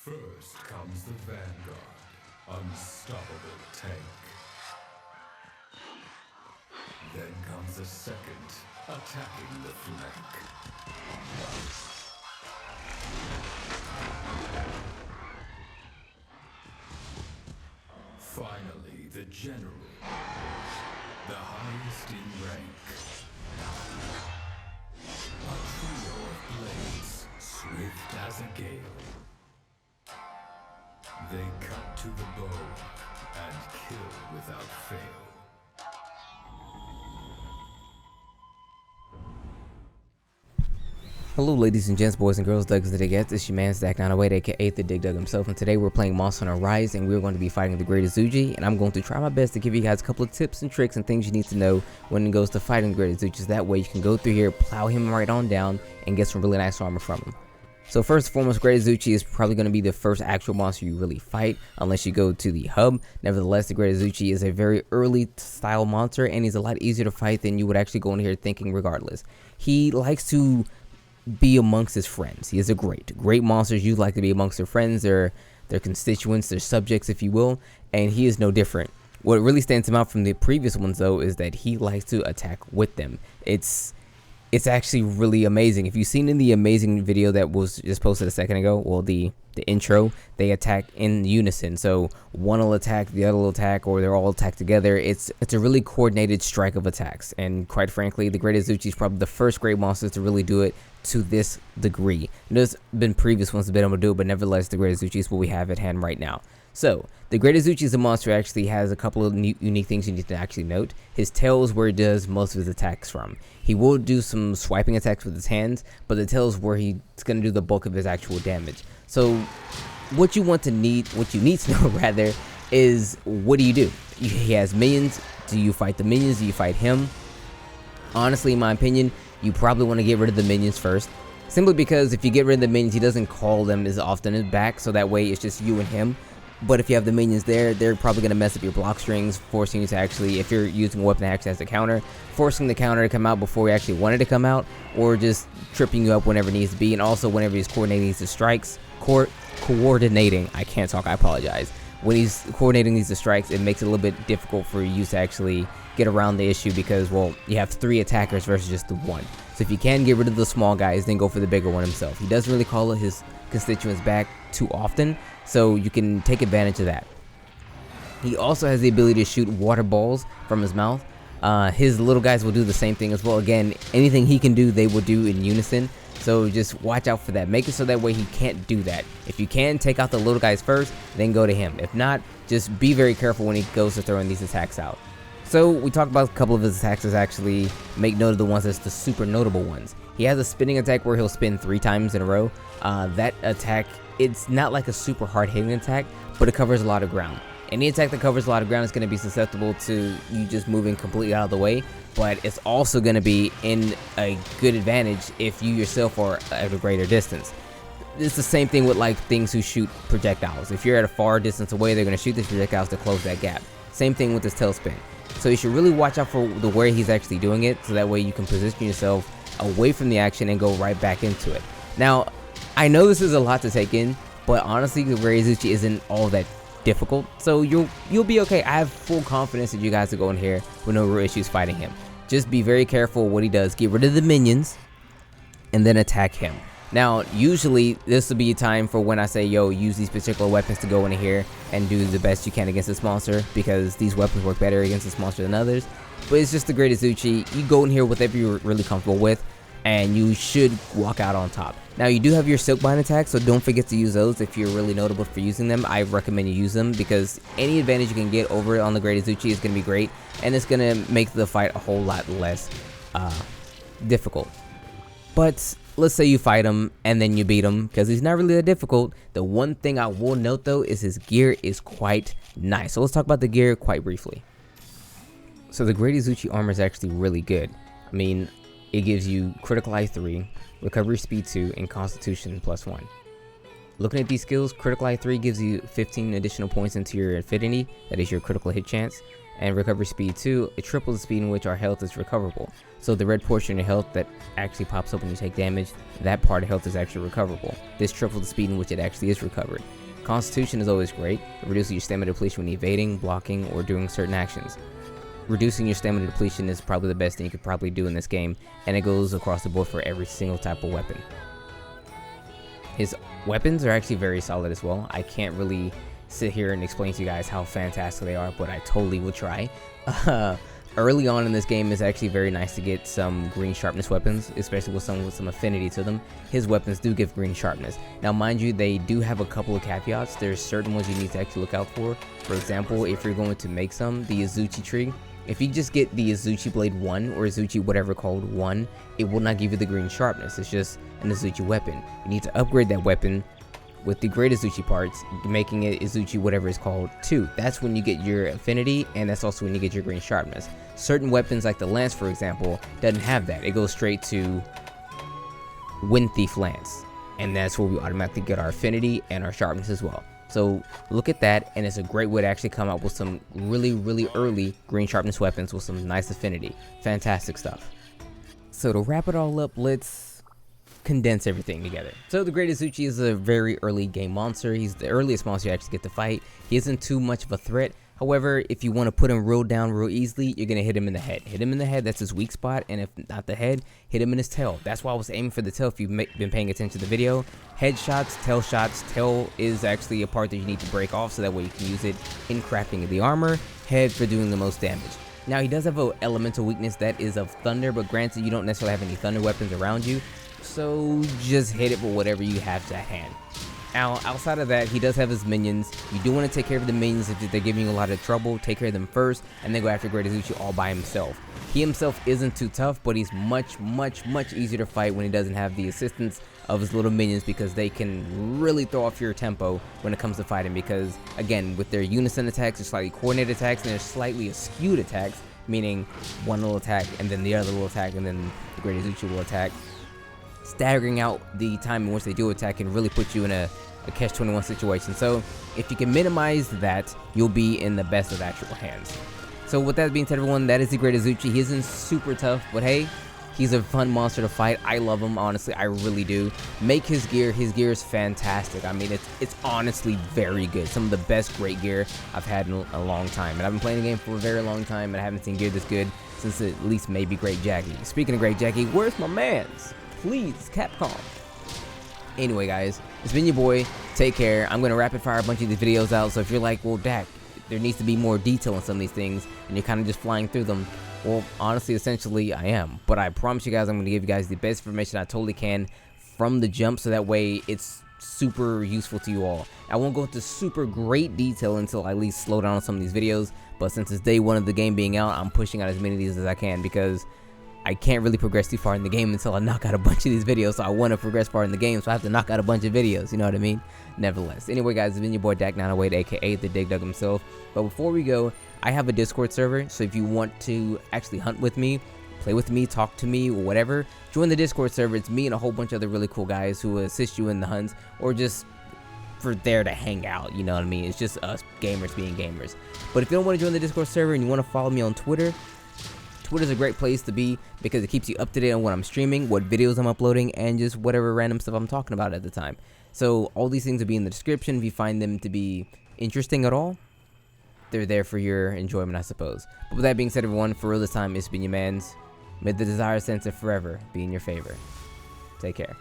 First comes the Vanguard, unstoppable tank. Then comes the second, attacking the flank. Finally, the General, the highest in rank. A trio of blades, swift as a gale. They cut to the bone and kill without fail. Hello ladies and gents, boys and girls, Dougs the Dig Gets. It's your man Zach 908, aka the Dig Dug himself, and today we're playing Monster Hunter Rise, and we're going to be fighting the great Izuchi, and I'm going to try my best to give you guys a couple of tips and tricks and things you need to know when it goes to fighting the great Izuchi, so that way you can go through here, plow him right on down, and get some really nice armor from him. So first and foremost, Great Izuchi is probably going to be the first actual monster you really fight, unless you go to the hub. Nevertheless, the Great Izuchi is a very early style monster, and he's a lot easier to fight than you would actually go in here thinking regardless. He likes to be amongst his friends. He is a great monsters. You like to be amongst their friends, their constituents, their subjects, if you will, and he is no different. What really stands him out from the previous ones, though, is that he likes to attack with them. It's actually really amazing. If you've seen in the amazing video that was just posted a second ago, well, the intro, they attack in unison. So one will attack, the other will attack, or they're all attacked together. It's a really coordinated strike of attacks. And quite frankly, the Great Izuchi is probably the first great monster to really do it to this degree. There's been previous ones that have been able to do it, but nevertheless, the Great Izuchi is what we have at hand right now. So, the Great Izuchi is a monster actually has a couple of unique things you need to actually note. His tail is where he does most of his attacks from. He will do some swiping attacks with his hands, but the tail is where he's going to do the bulk of his actual damage. So, what you need to know rather is, what do? He has minions. Do you fight the minions? Do you fight him? Honestly, in my opinion, you probably want to get rid of the minions first. Simply because if you get rid of the minions, he doesn't call them as often as back, so that way it's just you and him. But if you have the minions there, they're probably going to mess up your block strings, forcing you to actually, if you're using a weapon that actually has a counter, forcing the counter to come out before you actually wanted to come out, or just tripping you up whenever it needs to be, and also whenever he's coordinating these strikes, I can't talk, I apologize. When he's coordinating these strikes, it makes it a little bit difficult for you to actually get around the issue because, well, you have 3 attackers versus just the 1. So if you can get rid of the small guys, then go for the bigger one himself. He doesn't really call his constituents back too often, so you can take advantage of that. He also has the ability to shoot water balls from his mouth. His little guys will do the same thing as well. Again, anything he can do, they will do in unison. So just watch out for that. Make it so that way he can't do that. If you can, take out the little guys first, then go to him. If not, just be very careful when he goes to throwing these attacks out. So we talked about a couple of his attacks. As actually make note of the ones that's the super notable ones. He has a spinning attack where he'll spin 3 times in a row. That attack, it's not like a super hard hitting attack, but it covers a lot of ground. Any attack that covers a lot of ground is going to be susceptible to you just moving completely out of the way, but it's also going to be in a good advantage if you yourself are at a greater distance. It's the same thing with like things who shoot projectiles. If you're at a far distance away, they're going to shoot these projectiles to close that gap. Same thing with this tail spin. So you should really watch out for the where he's actually doing it, so that way you can position yourself away from the action and go right back into it. Now, I know this is a lot to take in, but honestly, the Great Izuchi isn't all that difficult, so you'll be okay. I have full confidence that you guys will go in here with no real issues fighting him. Just be very careful what he does. Get rid of the minions, and then attack him. Now, usually, this will be a time for when I say, yo, use these particular weapons to go in here and do the best you can against this monster, because these weapons work better against this monster than others. But it's just the Great Izuchi. You go in here with whatever you're really comfortable with, and you should walk out on top. Now, you do have your Silkbind attacks, so don't forget to use those if you're really notable for using them. I recommend you use them, because any advantage you can get over on the Great Izuchi is going to be great, and it's going to make the fight a whole lot less difficult. But let's say you fight him and then you beat him, because he's not really that difficult. The one thing I will note though is his gear is quite nice. So let's talk about the gear quite briefly. So the Great Izuchi armor is actually really good. I mean, it gives you critical eye 3, recovery speed 2, and constitution +1. Looking at these skills, critical eye 3 gives you 15 additional points into your affinity, that is your critical hit chance. and recovery speed 2, it triples the speed in which our health is recoverable. So the red portion of health that actually pops up when you take damage, that part of health is actually recoverable. This triples the speed in which it actually is recovered. Constitution is always great. It reduces your stamina depletion when evading, blocking, or doing certain actions. Reducing your stamina depletion is probably the best thing you could probably do in this game, and it goes across the board for every single type of weapon. His weapons are actually very solid as well. I can't really sit here and explain to you guys how fantastic they are, but I totally will try. Early on in this game, it's actually very nice to get some green sharpness weapons, especially with some affinity to them. His weapons do give green sharpness. Now, mind you, they do have a couple of caveats. There's certain ones you need to actually look out for. For example, if you're going to make the Izuchi tree, if you just get the Izuchi Blade 1 or Izuchi whatever called 1, it will not give you the green sharpness. It's just an Izuchi weapon. You need to upgrade that weapon with the great Izuchi parts, making it Izuchi whatever is called 2. That's when you get your affinity, and that's also when you get your green sharpness. Certain weapons like the lance, for example, doesn't have that. It goes straight to Wind Thief Lance, and that's where we automatically get our affinity and our sharpness as well. So look at that, and it's a great way to actually come out with some really early green sharpness weapons with some nice affinity. Fantastic stuff. So to wrap it all up, let's condense everything together. So the Great Izuchi is a very early game monster. He's the earliest monster you actually get to fight. He isn't too much of a threat. However, if you want to put him real down real easily, you're going to hit him in the head. Hit him in the head, that's his weak spot, and if not the head, hit him in his tail. That's why I was aiming for the tail if you've been paying attention to the video. Head shots, tail shots. Tail is actually a part that you need to break off so that way you can use it in crafting the armor. Head for doing the most damage. Now, he does have an elemental weakness that is of thunder, but granted, you don't necessarily have any thunder weapons around you, so just hit it with whatever you have to hand. Now, outside of that, he does have his minions. You do want to take care of the minions if they're giving you a lot of trouble. Take care of them first, and then go after Great Izuchi all by himself. He himself isn't too tough, but he's much easier to fight when he doesn't have the assistance of his little minions, because they can really throw off your tempo when it comes to fighting, because, again, with their unison attacks, they're slightly coordinated attacks, and they're slightly skewed attacks, meaning one little attack, and then the other little attack, and then the Great Izuchi will attack. Staggering out the time in which they do attack can really put you in a catch-21 situation. So if you can minimize that, you'll be in the best of actual hands. So with that being said, everyone, that is the Great Izuchi. He isn't super tough, but hey, he's a fun monster to fight. I love him, honestly. I really do. Make his gear. His gear is fantastic. I mean, it's honestly very good. Some of the best great gear I've had in a long time. And I've been playing the game for a very long time, and I haven't seen gear this good since at least maybe Great Jackie. Speaking of Great Jackie, where's my mans? Please, Capcom. Anyway, guys, it's been your boy. Take care. I'm going to rapid fire a bunch of these videos out, so if you're like, well, Dak, there needs to be more detail in some of these things, and you're kind of just flying through them, well, honestly, essentially, I am. But I promise you guys, I'm going to give you guys the best information I totally can from the jump, so that way it's super useful to you all. I won't go into super great detail until I at least slow down on some of these videos, but since it's day one of the game being out, I'm pushing out as many of these as I can, because I can't really progress too far in the game until I knock out a bunch of these videos. So I want to progress far in the game, so I have to knock out a bunch of videos, you know what I mean? Nevertheless, anyway, guys, it's been your boy Dak908, aka the Dig Dug himself. But before we go, I have a Discord server, so if you want to actually hunt with me, play with me, talk to me, or whatever, join the Discord server. It's me and a whole bunch of other really cool guys who will assist you in the hunts, or just for there to hang out, you know what I mean? It's just us gamers being gamers. But if you don't want to join the Discord server and you want to follow me on Twitter, Twitter's a great place to be because it keeps you up to date on what I'm streaming, what videos I'm uploading, and just whatever random stuff I'm talking about at the time. So all these things will be in the description. If you find them to be interesting at all, they're there for your enjoyment, I suppose. But with that being said, everyone, for real this time, it's been your mans. May the desire sense of forever be in your favor. Take care.